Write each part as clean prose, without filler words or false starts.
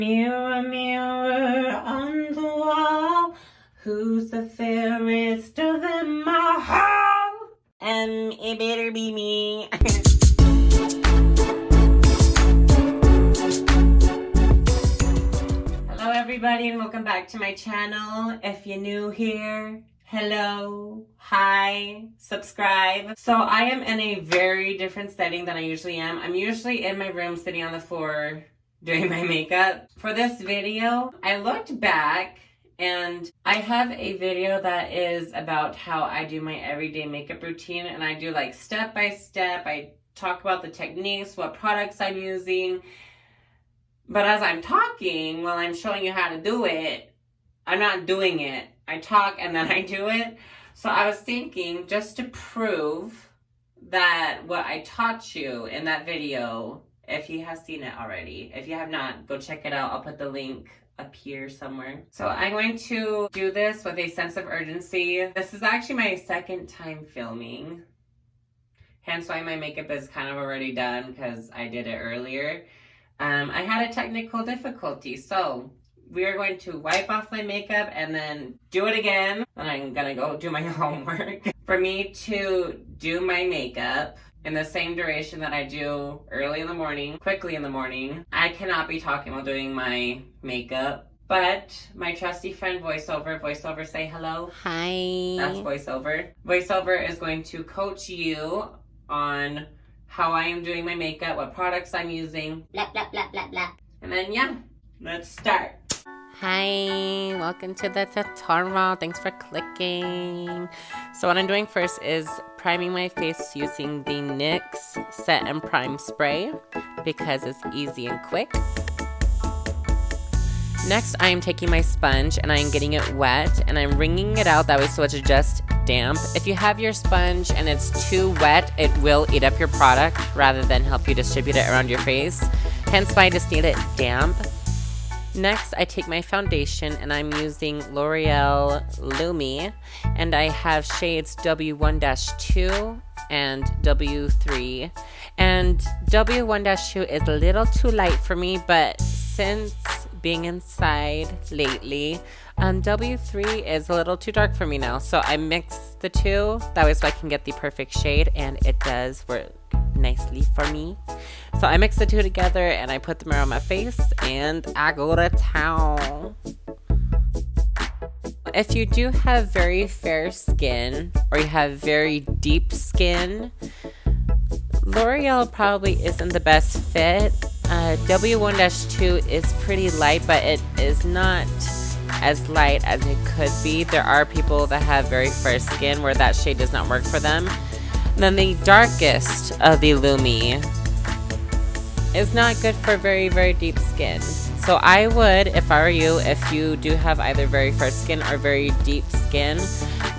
Mirror, mirror on the wall, who's the fairest of them all? It better be me. Hello everybody and welcome back to my channel. If you're new here, hello, hi, subscribe. So I am in a very different setting than I usually am. I'm usually in my room sitting on the floor doing my makeup. For this video, I looked back and I have a video that is about how I do my everyday makeup routine, and I do like step by step. I talk about the techniques, what products I'm using. But as I'm talking, while I'm showing you how to do it, I'm not doing it. I talk and then I do it. So I was thinking, just to prove that what I taught you in that video, if you have seen it already. If you have not, go check it out. I'll put the link up here somewhere. So I'm going to do this with a sense of urgency. This is actually my second time filming. Hence why my makeup is kind of already done, because I did it earlier. I had a technical difficulty. So we are going to wipe off my makeup and then do it again. And I'm gonna go do my homework. For me to do my makeup in the same duration that I do early in the morning, quickly in the morning, I cannot be talking while doing my makeup. But my trusty friend voiceover, say hello. Hi. That's voiceover. Voiceover is going to coach you on how I am doing my makeup, what products I'm using, Blah, blah, blah, blah, blah. and then yeah, let's start. Hi, welcome to the tutorial. Thanks for clicking. So what I'm doing first is priming my face using the NYX Set and Prime Spray because it's easy and quick. Next, I am taking my sponge and I am getting it wet and I'm wringing it out that way so it's just damp. If you have your sponge and it's too wet, it will eat up your product rather than help you distribute it around your face. Hence why I just need it damp. Next, I take my foundation and I'm using L'Oreal Lumi, and I have shades W1-2 and W3. And W1-2 is a little too light for me, but since being inside lately, W3 is a little too dark for me now. So I mix the two, that way so I can get the perfect shade, and it does work nicely for me. So I mix the two together and I put them around my face and I go to town. If you do have very fair skin or you have very deep skin, L'Oreal probably isn't the best fit. W1-2 is pretty light, but it is not as light as it could be. There are people that have very fair skin where that shade does not work for them. And then the darkest of the Lumi is not good for very, very deep skin. So I would, if I were you, if you do have either very fair skin or very deep skin,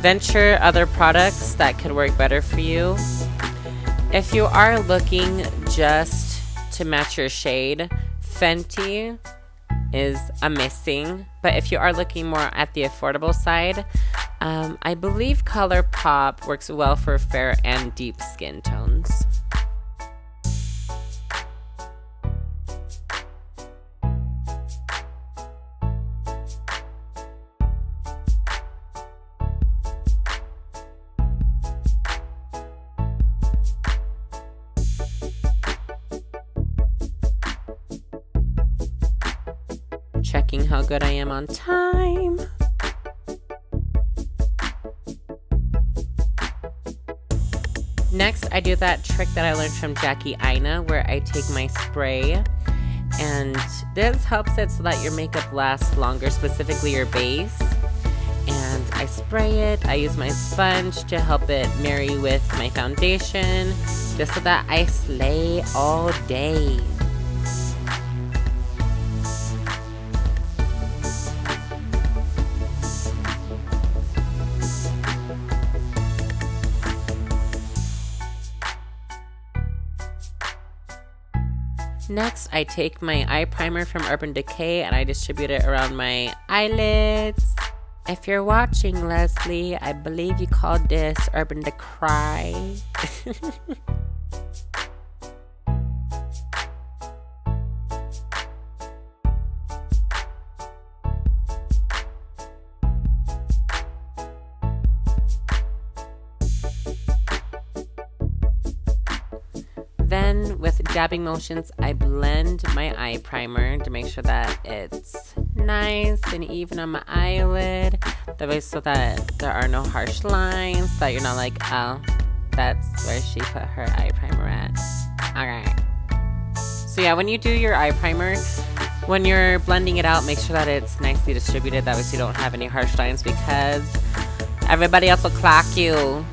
venture other products that could work better for you. If you are looking just to match your shade, Fenty is amazing. But if you are looking more at the affordable side, I believe ColourPop works well for fair and deep skin tones. Checking how good I am on time. Next, I do that trick that I learned from Aina where I take my spray, and this helps it so that your makeup lasts longer, specifically your base. And I spray it. I use my sponge to help it marry with my foundation, just so that I slay all day. Next, I take my eye primer from Urban Decay and I distribute it around my eyelids. If you're watching, Leslie, I believe you called this Urban Decay. dabbing motions, I blend my eye primer to make sure that it's nice and even on my eyelid. That way, so that there are no harsh lines, that you're not like, oh, that's where she put her eye primer at. Alright. So yeah, when you do your eye primer, when you're blending it out, make sure that it's nicely distributed. That way so you don't have any harsh lines, because everybody else will clock you.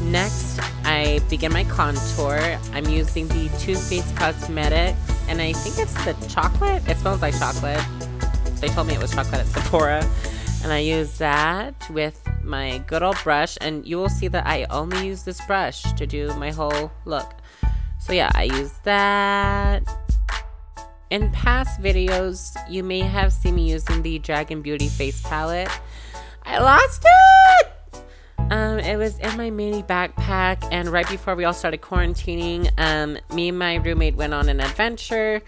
Next, I begin my contour. I'm using the Too Faced Cosmetics, and I think it's the chocolate. It smells like chocolate. They told me it was chocolate at Sephora. And I use that with my good old brush, and you will see that I only use this brush to do my whole look. So yeah, I use that. In past videos, you may have seen me using the Dragon Beauty face palette. I lost it! It was in my mini backpack, and right before we all started quarantining, me and my roommate went on an adventure,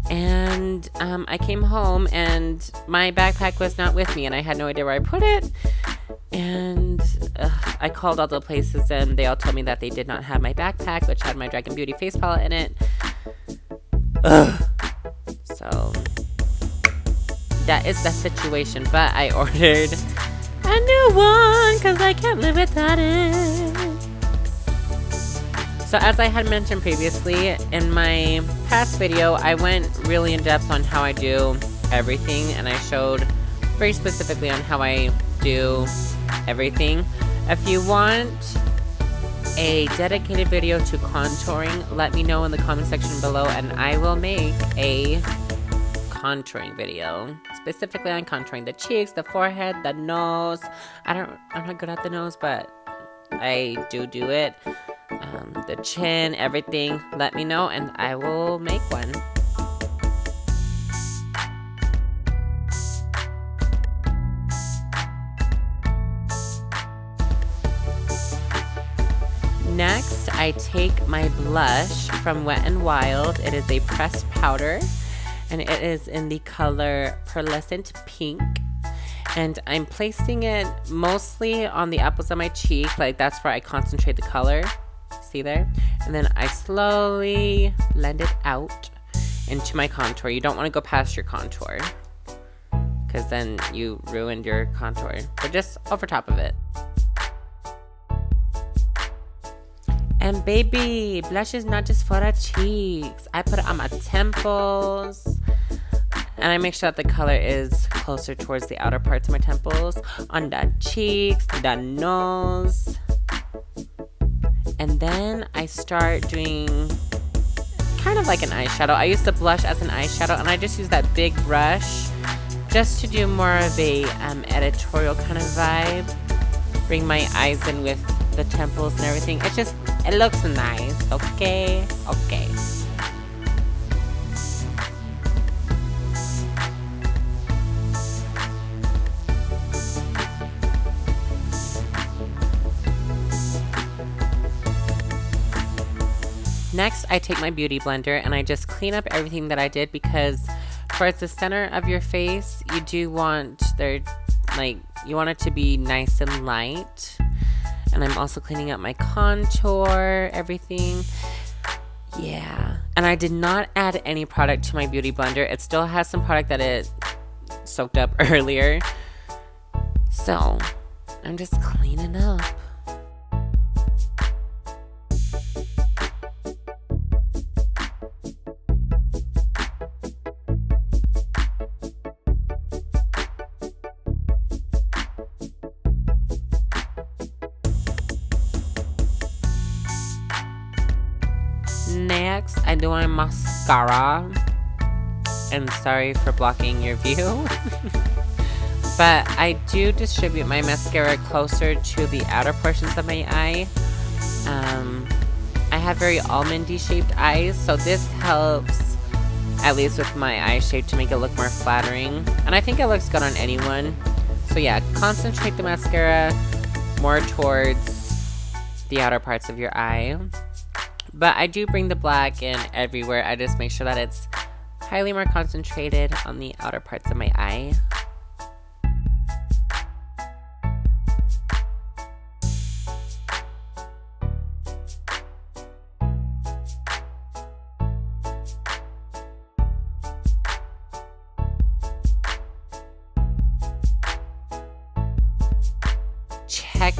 and I came home and my backpack was not with me, and I had no idea where I put it. And I called all the places, and they all told me that they did not have my backpack, which had my Dragon Beauty face palette in it. So that is the situation, but I ordered a new one because I can't live without it. So as I had mentioned previously, in my past video, I went really in depth on how I do everything, and I showed very specifically on how I do everything. If you want a dedicated video to contouring, let me know in the comment section below, and I will make a contouring video specifically on contouring the cheeks, the forehead, the nose. I'm not good at the nose, but I do it. The chin, everything. Let me know and I will make one. Next, I take my blush from Wet n Wild. It is a pressed powder, and it is in the color Pearlescent Pink. And I'm placing it mostly on the apples of my cheek, like that's where I concentrate the color. See there? And then I slowly blend it out into my contour. You don't want to go past your contour, because then you ruined your contour. But just over top of it. And baby, blush is not just for our cheeks. I put it on my temples. And I make sure that the color is closer towards the outer parts of my temples. On the cheeks, the nose. And then I start doing kind of like an eyeshadow. I use the blush as an eyeshadow, and I just use that big brush just to do more of a editorial kind of vibe. Bring my eyes in with the temples and everything. It looks nice, okay? Okay. Next, I take my beauty blender and I just clean up everything that I did, because towards the center of your face, you do want you want it to be nice and light. And I'm also cleaning up my contour, everything. Yeah. And I did not add any product to my beauty blender. It still has some product that it soaked up earlier. So I'm just cleaning up. Next, I do my mascara. And sorry for blocking your view. But I do distribute my mascara closer to the outer portions of my eye. I have very almondy shaped eyes, so this helps, at least with my eye shape, to make it look more flattering. And I think it looks good on anyone. So yeah, concentrate the mascara more towards the outer parts of your eye. But I do bring the black in everywhere. I just make sure that it's highly more concentrated on the outer parts of my eye.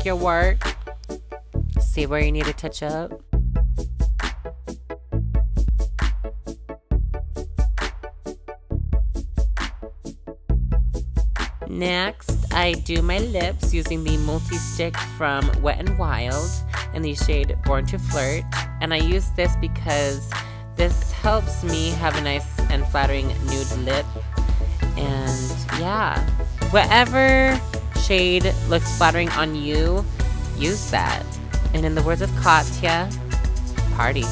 with your work. See where you need to touch up. Next, I do my lips using the multi-stick from Wet n Wild in the shade Born to Flirt. And I use this because this helps me have a nice and flattering nude lip. And yeah, whatever shade looks flattering on you, use that. And in the words of Katya, party.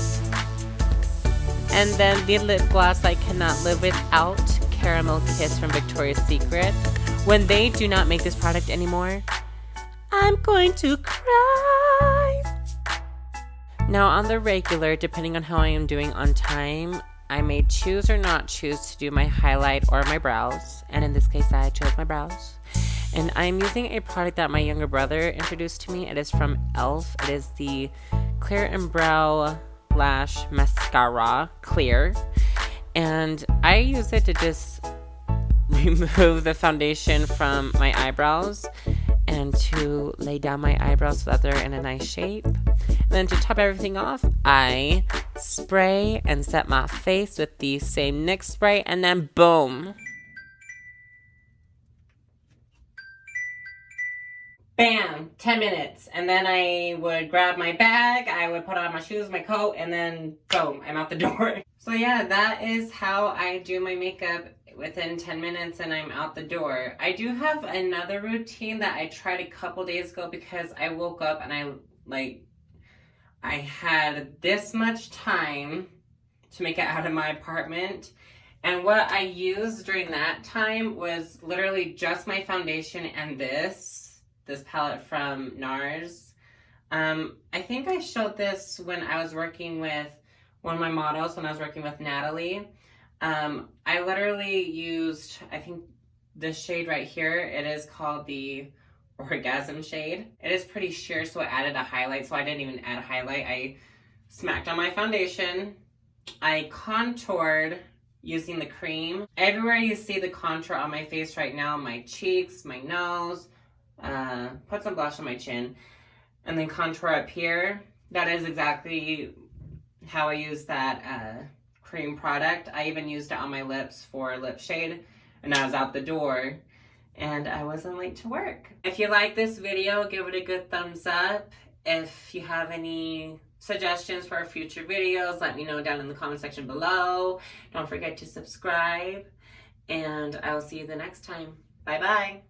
And then the lip gloss I cannot live without, Caramel Kiss from Victoria's Secret. When they do not make this product anymore, I'm going to cry. Now on the regular, depending on how I am doing on time, I may choose or not choose to do my highlight or my brows. And in this case, I chose my brows. And I'm using a product that my younger brother introduced to me. It is from e.l.f. It is the Clear and Brow Lash Mascara Clear. And I use it to just remove the foundation from my eyebrows and to lay down my eyebrows so that they're in a nice shape. And then to top everything off, I spray and set my face with the same NYX spray, and then boom. Bam, 10 minutes. And then I would grab my bag, I would put on my shoes, my coat, and then boom, I'm out the door. So yeah, that is how I do my makeup within 10 minutes and I'm out the door. I do have another routine that I tried a couple days ago because I woke up and I had this much time to make it out of my apartment. And what I used during that time was literally just my foundation and this palette from NARS. I think I showed this when I was working with one of my models, when I was working with Natalie. I literally used, I think, this shade right here. It is called the Orgasm shade. It is pretty sheer, so I added a highlight, so I didn't even add a highlight. I smacked on my foundation. I contoured using the cream. Everywhere you see the contour on my face right now, my cheeks, my nose, put some blush on my chin, and then contour up here. That is exactly how I use that cream product. I even used it on my lips for lip shade, and I was out the door and I wasn't late to work. If you like this video, give it a good thumbs up. If you have any suggestions for future videos, let me know down in the comment section below. Don't forget to subscribe, and I will see you the next time. Bye bye.